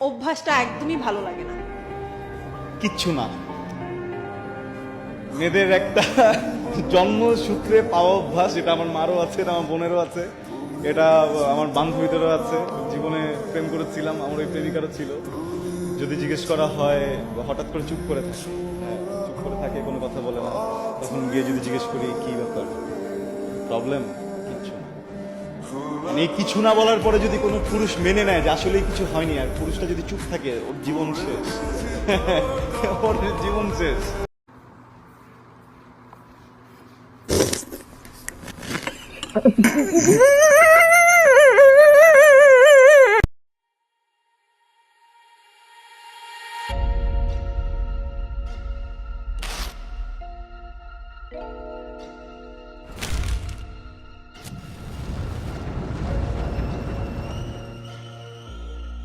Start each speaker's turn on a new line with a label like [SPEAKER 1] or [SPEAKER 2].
[SPEAKER 1] অভ্যাসটা একদমই ভালো লাগে না?
[SPEAKER 2] কিচ্ছু না, মেয়েদের একটা জন্মসূত্রে পাওয়া অভ্যাস, এটা আমার মারও আছে, এটা আমার বোনেরও আছে, এটা আমার বান্ধবীদেরও আছে। জীবনে প্রেম করেছিলাম, আমার ওই প্রেমিকারও ছিল। যদি জিজ্ঞেস করা হয় হঠাৎ করে চুপ করে থাকে, চুপ করে থাকে, কোনো কথা বলে না, তখন গিয়ে যদি জিজ্ঞেস করি কি ব্যাপার, প্রবলেম, কিচ্ছু না। মানে এই কিছু না বলার পরে যদি কোনো পুরুষ মেনে নেয় যে আসলেই কিছু হয়নি, আর পুরুষটা যদি চুপ থাকে, ওর জীবন শেষ। ওর জীবন শেষ।